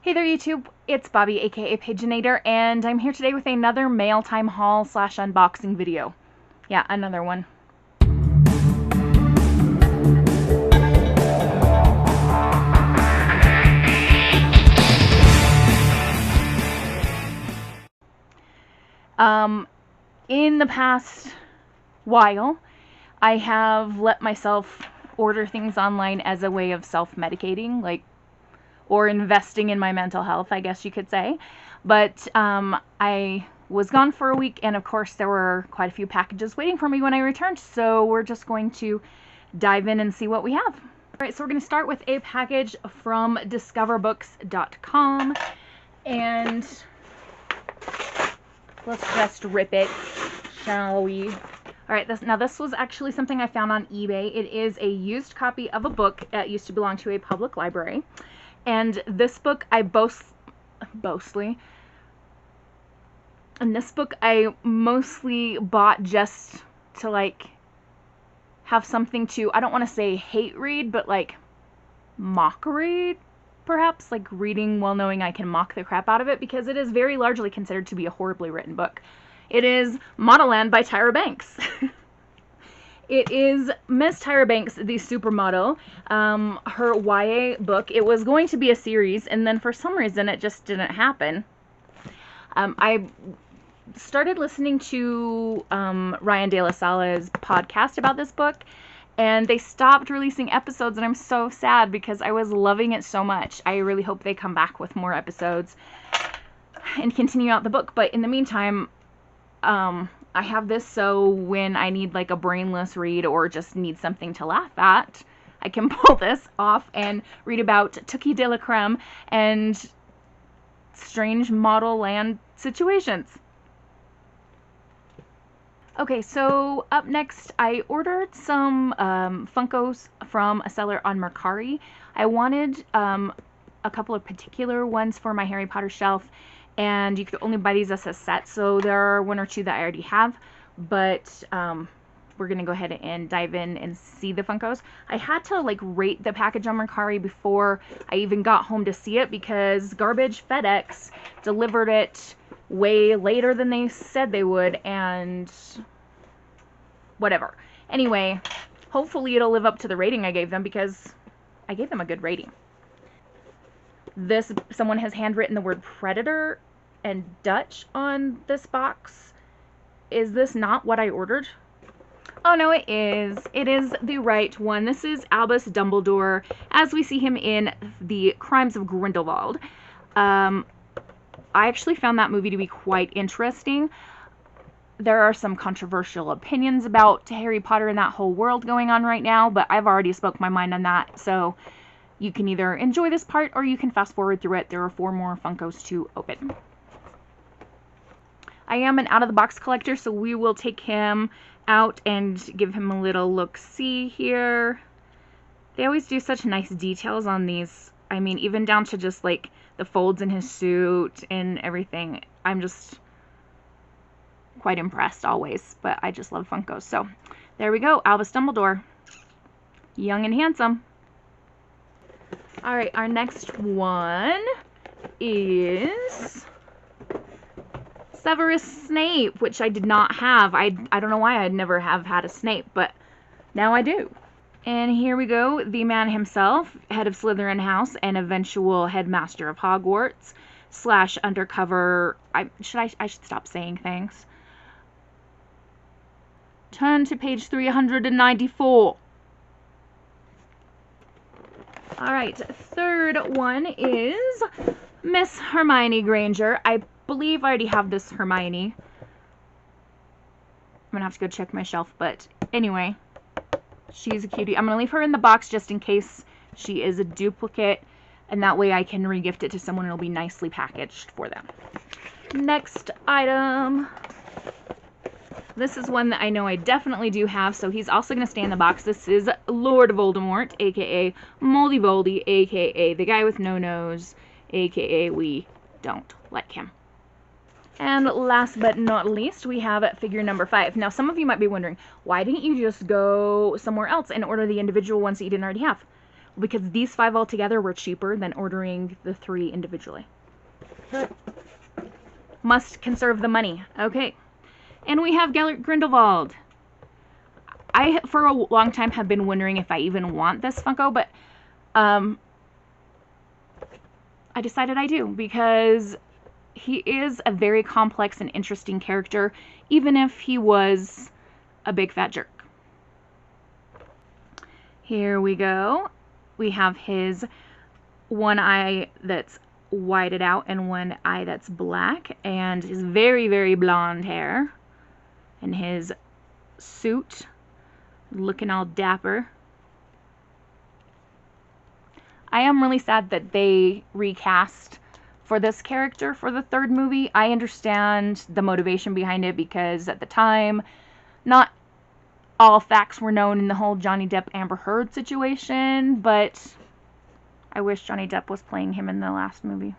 Hey there YouTube, it's Bobi aka Paginator, and I'm here today with another mail time haul / unboxing video. Yeah, another one. In the past while, I have let myself order things online as a way of self-medicating, or investing in my mental health, I guess you could say. But I was gone for a week, and of course there were quite a few packages waiting for me when I returned, so we're just going to dive in and see what we have. Alright, so we're going to start with a package from discoverbooks.com, and let's just rip it, shall we? Alright, this was actually something I found on eBay. It is a used copy of a book that used to belong to a public library. And this book I mostly bought just to have something to, I don't want to say hate read, but mock read, perhaps, reading while knowing I can mock the crap out of it, because it is very largely considered to be a horribly written book. It is Model Land by Tyra Banks. It is Miss Tyra Banks, the supermodel, her YA book. It was going to be a series, and then for some reason it just didn't happen. I started listening to Ryan De La Salle's podcast about this book, and they stopped releasing episodes, and I'm so sad because I was loving it so much. I really hope they come back with more episodes and continue out the book, but in the meantime, I have this so when I need a brainless read or just need something to laugh at, I can pull this off and read about Tookie de la Creme and strange model land situations. Okay, so up next, I ordered some Funkos from a seller on Mercari. I wanted a couple of particular ones for my Harry Potter shelf, and you could only buy these as a set, so there are one or two that I already have, but we're gonna go ahead and dive in and see the Funkos. I had to rate the package on Mercari before I even got home to see it, because Garbage FedEx delivered it way later than they said they would, and whatever. Anyway, hopefully it'll live up to the rating I gave them, because I gave them a good rating. Someone has handwritten the word predator and Dutch on this box. Is this not what I ordered? Oh no, it is. It is the right one. This is Albus Dumbledore, as we see him in The Crimes of Grindelwald. I actually found that movie to be quite interesting. There are some controversial opinions about Harry Potter and that whole world going on right now, but I've already spoke my mind on that, so you can either enjoy this part or you can fast forward through it. There are 4 more Funkos to open. I am an out-of-the-box collector, so we will take him out and give him a little look-see here. They always do such nice details on these. I mean, even down to just the folds in his suit and everything. I'm just quite impressed always, but I just love Funkos. So there we go, Albus Dumbledore. Young and handsome. Alright, our next one is Severus Snape, which I did not have. I don't know why I'd never have had a Snape, but now I do. And here we go, the man himself, head of Slytherin House and eventual headmaster of Hogwarts / undercover. I should stop saying things. Turn to page 394. Alright, third one is Miss Hermione Granger. I believe I already have this Hermione. I'm gonna have to go check my shelf, but anyway, she's a cutie. I'm gonna leave her in the box just in case she is a duplicate, and that way I can regift it to someone and it'll be nicely packaged for them. Next item. This is one that I know I definitely do have, so he's also going to stay in the box. This is Lord Voldemort, aka Moldy Voldy, aka the guy with no nose, aka we don't like him. And last but not least, we have figure number 5. Now, some of you might be wondering, why didn't you just go somewhere else and order the individual ones that you didn't already have? because these 5 altogether were cheaper than ordering the 3 individually. Must conserve the money. Okay. And we have Gellert Grindelwald. I, for a long time, have been wondering if I even want this Funko, but I decided I do, because he is a very complex and interesting character, even if he was a big fat jerk. Here we go. We have his one eye that's whited out and one eye that's black, and his very, very blonde hair, and his suit looking all dapper. I am really sad that they recast for this character for the 3rd movie. I understand the motivation behind it, because at the time, not all facts were known in the whole Johnny Depp Amber Heard situation, but I wish Johnny Depp was playing him in the last movie.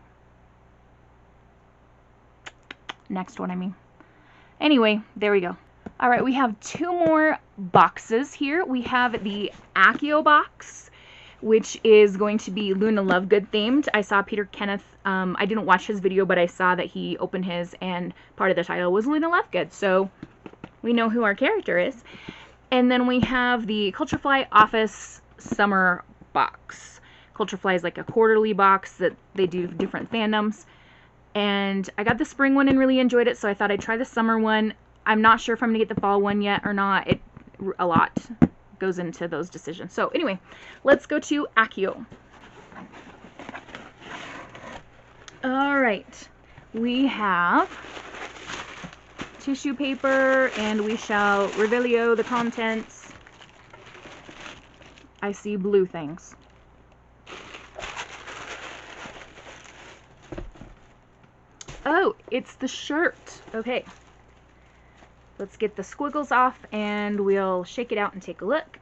Next one, I mean. Anyway, there we go. Alright, we have 2 more boxes here. We have the Accio Box, which is going to be Luna Lovegood themed. I saw Peter Kenneth, I didn't watch his video, but I saw that he opened his, and part of the title was Luna Lovegood, so we know who our character is. And then we have the Culturefly Office Summer Box. Culturefly is like a quarterly box that they do different fandoms. And I got the spring one and really enjoyed it, so I thought I'd try the summer one. I'm not sure if I'm going to get the fall one yet or not. A lot goes into those decisions. So anyway, let's go to Accio. Alright, we have tissue paper, and we shall reveal the contents. I see blue things. Oh, it's the shirt. Okay. Let's get the squiggles off, and we'll shake it out and take a look.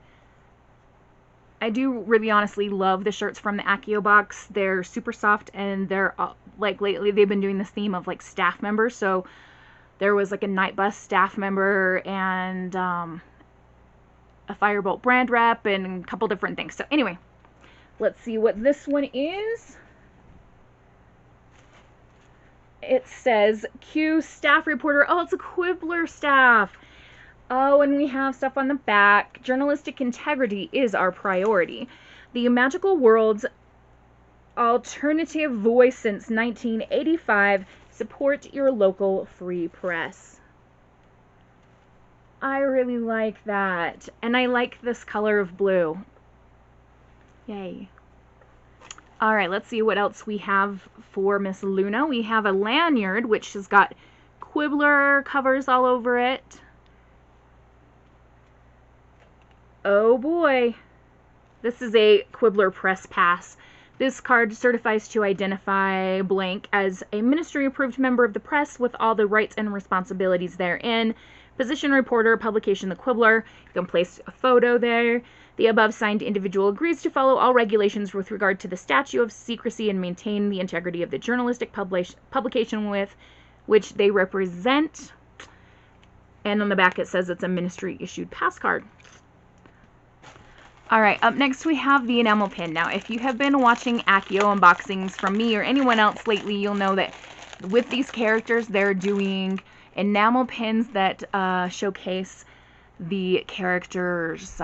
I do really honestly love the shirts from the Accio box. They're super soft, and they're, like, lately they've been doing this theme of, like, staff members. So there was, like, a Night Bus staff member, and a Firebolt brand rep, and a couple different things. So anyway, let's see what this one is. It says Q staff reporter. Oh, it's a Quibbler staff. Oh, and we have stuff on the back. Journalistic integrity is our priority. The magical world's alternative voice since 1985. Support your local free press. I really like that. And I like this color of blue. Yay. Alright, let's see what else we have for Miss Luna. We have a lanyard, which has got Quibbler covers all over it. Oh boy. This is a Quibbler press pass. This card certifies to identify blank as a ministry-approved member of the press with all the rights and responsibilities therein. Position reporter, publication the Quibbler. You can place a photo there. The above signed individual agrees to follow all regulations with regard to the statute of secrecy and maintain the integrity of the journalistic publication with which they represent. And on the back it says it's a ministry-issued pass card. Alright, up next we have the enamel pin. Now, if you have been watching Accio unboxings from me or anyone else lately, you'll know that with these characters, they're doing enamel pins that showcase the character's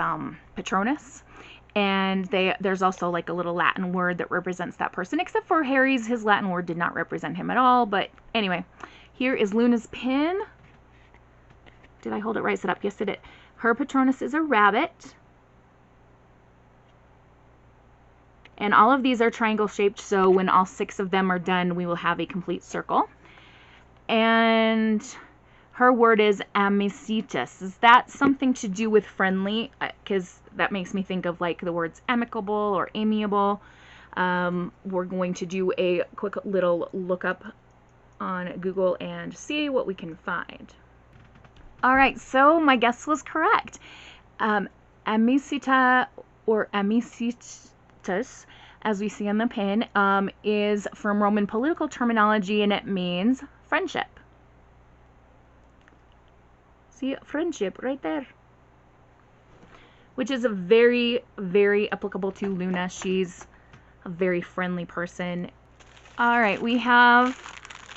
Patronus. And there's also like a little Latin word that represents that person, except for Harry's. His Latin word did not represent him at all. But anyway, here is Luna's pin. Did I hold it right side up? Yes, I did. Her Patronus is a rabbit. And all of these are triangle shaped, so when all 6 of them are done, we will have a complete circle. And her word is amicitus. Is that something to do with friendly? Because that makes me think of like the words amicable or amiable. We're going to do a quick little lookup on Google and see what we can find. Alright, so my guess was correct. Amicita or amicitus, as we see on the pin, is from Roman political terminology, and it means friendship. See, friendship right there. which is a very, very applicable to Luna. She's a very friendly person. All right, we have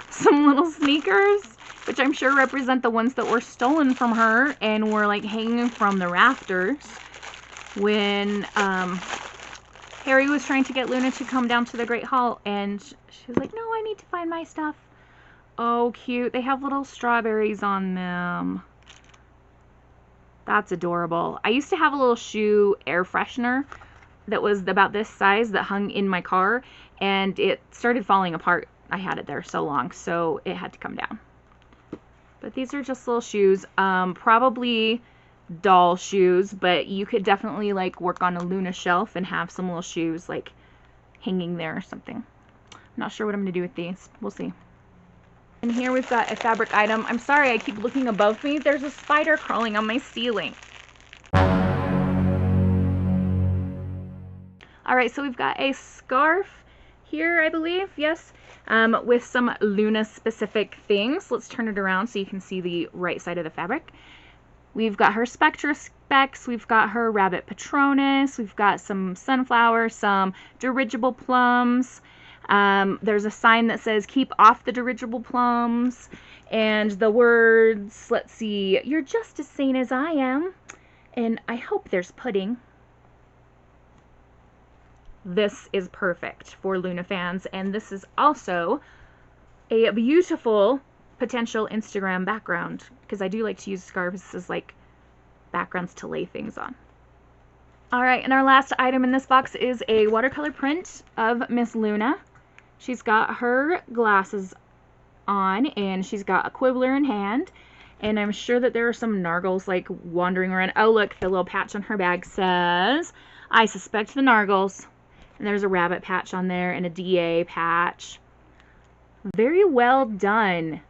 some little sneakers, which I'm sure represent the ones that were stolen from her and were like hanging from the rafters when Harry was trying to get Luna to come down to the Great Hall, and she was like, no, I need to find my stuff. Oh, cute. They have little strawberries on them. That's adorable. I used to have a little shoe air freshener that was about this size that hung in my car, and it started falling apart. I had it there so long, so it had to come down. But these are just little shoes. Probably doll shoes, but you could definitely like work on a Luna shelf and have some little shoes like hanging there or something. I'm not sure what I'm going to do with these. We'll see. And here we've got a fabric item. I'm sorry, I keep looking above me. There's a spider crawling on my ceiling. Alright, so we've got a scarf here, I believe. Yes. With some Luna specific things. Let's turn it around so you can see the right side of the fabric. We've got her Spectra specs. We've got her Rabbit Patronus. We've got some sunflower, some dirigible plums. There's a sign that says keep off the dirigible plums, and the words, let's see, you're just as sane as I am, and I hope there's pudding. This is perfect for Luna fans, and this is also a beautiful potential Instagram background, because I do like to use scarves as like backgrounds to lay things on. Alright, and our last item in this box is a watercolor print of Miss Luna. She's got her glasses on, and she's got a quibbler in hand, and I'm sure that there are some nargles like wandering around. Oh look, the little patch on her bag says, I suspect the nargles. And there's a rabbit patch on there and a DA patch. Very well done.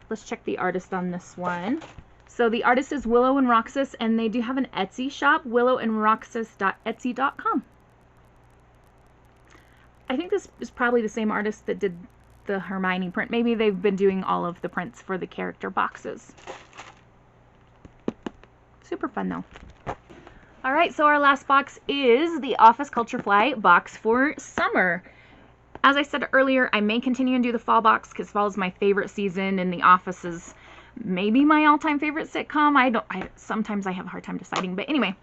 Let's check the artist on this one. So the artist is Willow and Roxas, and they do have an Etsy shop, willowandroxas.etsy.com. I think this is probably the same artist that did the Hermione print. Maybe they've been doing all of the prints for the character boxes. Super fun though. Alright, so our last box is the Office Culturefly box for summer. As I said earlier, I may continue and do the fall box because fall is my favorite season, and The Office is maybe my all-time favorite sitcom. Sometimes I have a hard time deciding, but anyway.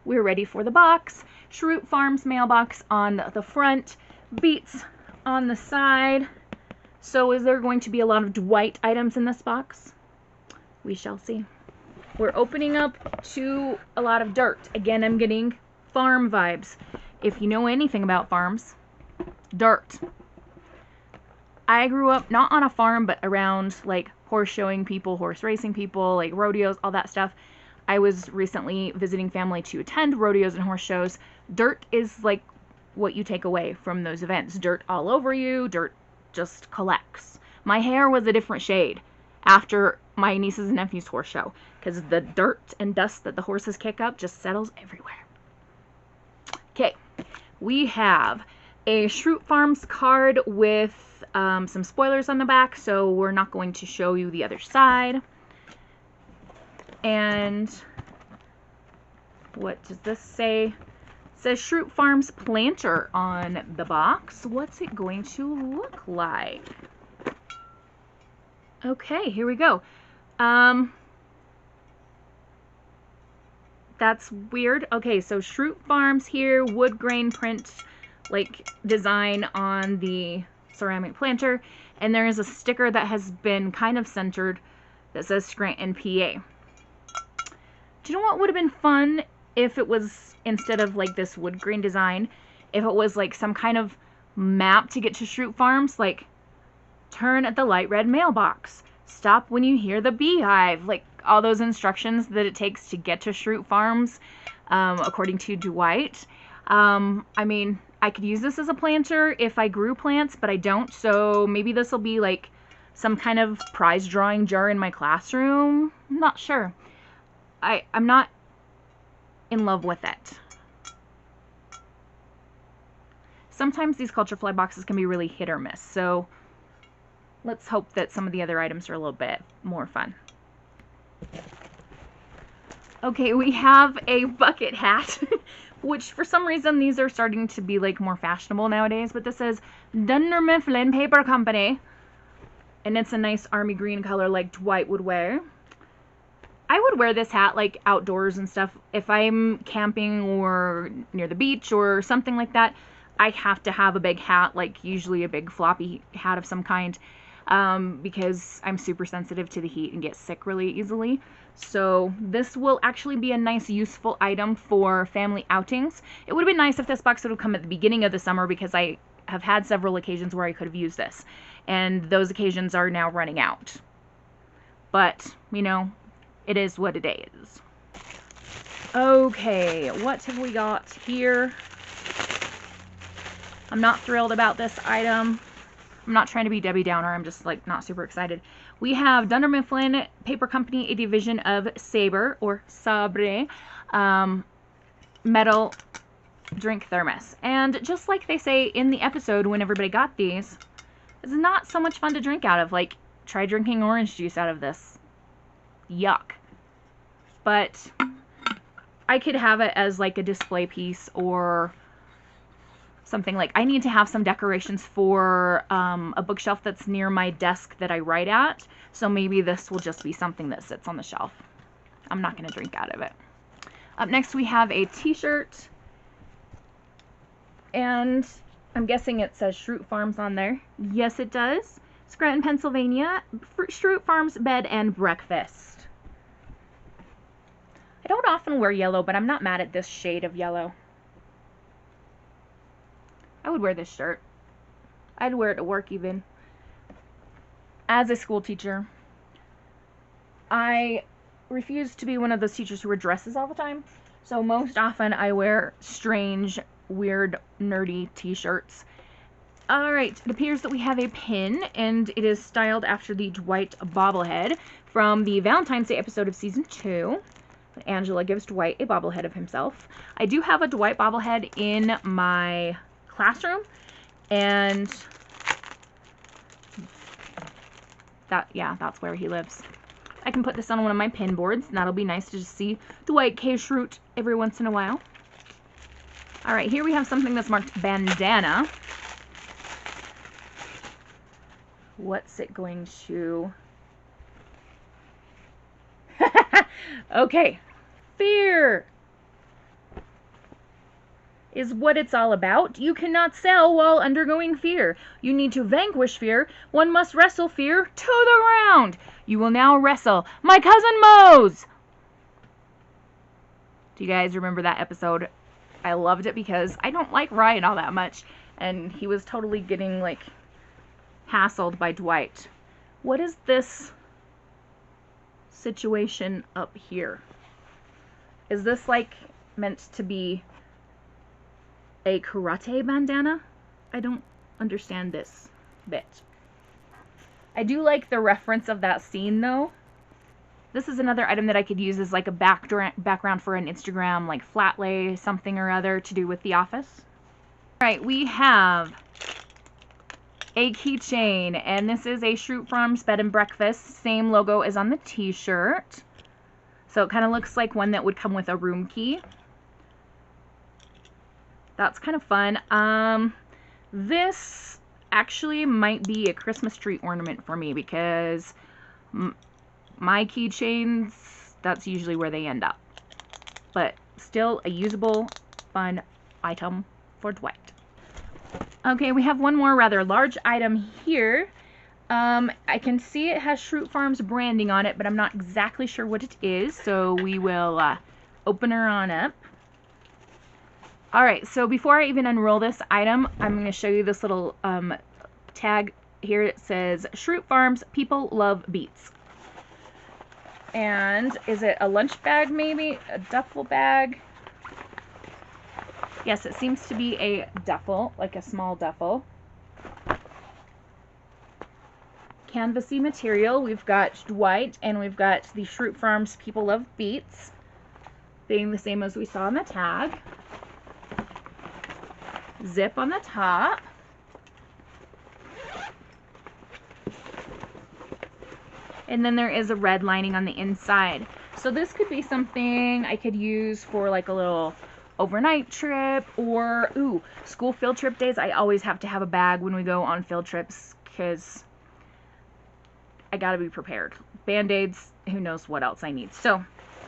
We're ready for the box. Shrew Farms mailbox on the front, Beats on the side. So is there going to be a lot of Dwight items in this box? We shall see. We're opening up to a lot of dirt. Again, I'm getting farm vibes. If you know anything about farms, dirt. I grew up not on a farm, but around like horse showing people, horse racing people, like rodeos, all that stuff. I was recently visiting family to attend rodeos and horse shows. Dirt is like what you take away from those events. Dirt all over you, dirt just collects. My hair was a different shade after my nieces and nephews horse show, because the dirt and dust that the horses kick up just settles everywhere. Okay, we have a Shrew Farms card with some spoilers on the back, so we're not going to show you the other side. And what does this say? It says Shrew Farms planter on the box. What's it going to look like? Okay, here we go. That's weird. Okay, so Shrew Farms here, wood grain print like design on the ceramic planter, and there is a sticker that has been kind of centered that says Scranton, PA. Do you know what would have been fun if it was, instead of like this wood grain design, if it was like some kind of map to get to Shrew Farms, like turn at the light red mailbox, stop when you hear the beehive, like all those instructions that it takes to get to Shrew Farms, according to Dwight. I mean, I could use this as a planter if I grew plants, but I don't, so maybe this will be like some kind of prize drawing jar in my classroom. I'm not sure. I'm not in love with it. Sometimes these Culturefly boxes can be really hit or miss, so let's hope that some of the other items are a little bit more fun. Okay, we have a bucket hat, which for some reason these are starting to be like more fashionable nowadays, but this says Dunder Mifflin Paper Company, and it's a nice army green color like Dwight would wear. I would wear this hat like outdoors and stuff. If I'm camping or near the beach or something like that, I have to have a big hat, like usually a big floppy hat of some kind, because I'm super sensitive to the heat and get sick really easily. So this will actually be a nice useful item for family outings. It would have been nice if this box would have come at the beginning of the summer, because I have had several occasions where I could have used this, and those occasions are now running out. But, you know, it is what it is. Okay, what have we got here? I'm not thrilled about this item. I'm not trying to be Debbie Downer, I'm just like not super excited. We have Dunder Mifflin Paper Company, a division of Sabre, or Sabre, metal drink thermos. And just like they say in the episode when everybody got these, it's not so much fun to drink out of. Like, try drinking orange juice out of this. Yuck. But I could have it as like a display piece or something. Like, I need to have some decorations for a bookshelf that's near my desk that I write at, so maybe this will just be something that sits on the shelf. I'm not going to drink out of it. Up next we have a t-shirt, and I'm guessing it says Shrew Farms on there. Yes, it does. Scranton, Pennsylvania, Shrew Farms Bed and Breakfast. I don't often wear yellow, but I'm not mad at this shade of yellow. I would wear this shirt. I'd wear it to work even. As a school teacher, I refuse to be one of those teachers who wear dresses all the time. So most often I wear strange, weird, nerdy t-shirts. Alright, it appears that we have a pin, and it is styled after the Dwight bobblehead from the Valentine's Day episode of Season 2. Angela gives Dwight a bobblehead of himself. I do have a Dwight bobblehead in my classroom, and that's where he lives. I can put this on one of my pin boards, and that'll be nice to just see Dwight K. Schrute every once in a while. Alright, here we have something that's marked Bandana. What's it going to... Okay. Fear is what it's all about. You cannot sell while undergoing fear. You need to vanquish fear. One must wrestle fear to the ground. You will now wrestle my cousin Mose. Do you guys remember that episode? I loved it because I don't like Ryan all that much, and he was totally getting like hassled by Dwight. What is this situation up here? Is this like meant to be a karate bandana? I don't understand this bit. I do like the reference of that scene though. This is another item that I could use as like a background for an Instagram, like flat lay something or other to do with The Office. Alright, we have a keychain, and this is a Shrew Farms Bed and Breakfast, same logo as on the t-shirt. So it kind of looks like one that would come with a room key. That's kind of fun. This actually might be a Christmas tree ornament for me, because my keychains, that's usually where they end up. But still a usable, fun item for Dwight. Okay, we have one more rather large item here. I can see it has Shrew Farms branding on it, but I'm not exactly sure what it is, so we will open her on up. Alright, so before I even unroll this item, I'm going to show you this little tag here. It says, Shrew Farms, people love beets. And is it a lunch bag maybe? A duffel bag? Yes, it seems to be a duffel, like a small duffel. Canvasy material. We've got Dwight, and we've got the Shrew Farms People Love Beets, being the same as we saw on the tag. Zip on the top. And then there is a red lining on the inside. So this could be something I could use for like a little overnight trip, or ooh, school field trip days. I always have to have a bag when we go on field trips because I gotta be prepared. Band-aids, who knows what else I need. So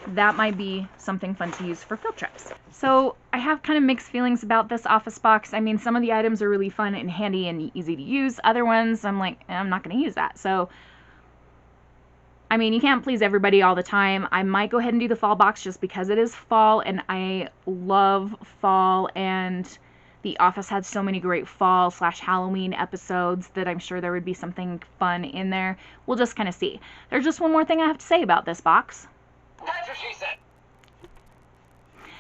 that might be something fun to use for field trips. So I have kind of mixed feelings about this office box. I mean, some of the items are really fun and handy and easy to use. Other ones, I'm like, I'm not going to use that. So, I mean, you can't please everybody all the time. I might go ahead and do the fall box just because it is fall and I love fall, and The Office had so many great fall/Halloween episodes that I'm sure there would be something fun in there. We'll just kind of see. There's just one more thing I have to say about this box. That's what she said.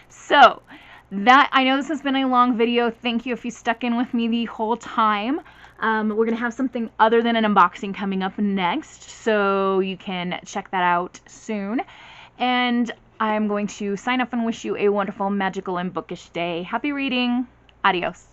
So, I know this has been a long video. Thank you if you stuck in with me the whole time. We're going to have something other than an unboxing coming up next, so you can check that out soon. And I'm going to sign off and wish you a wonderful, magical, and bookish day. Happy reading. Adios.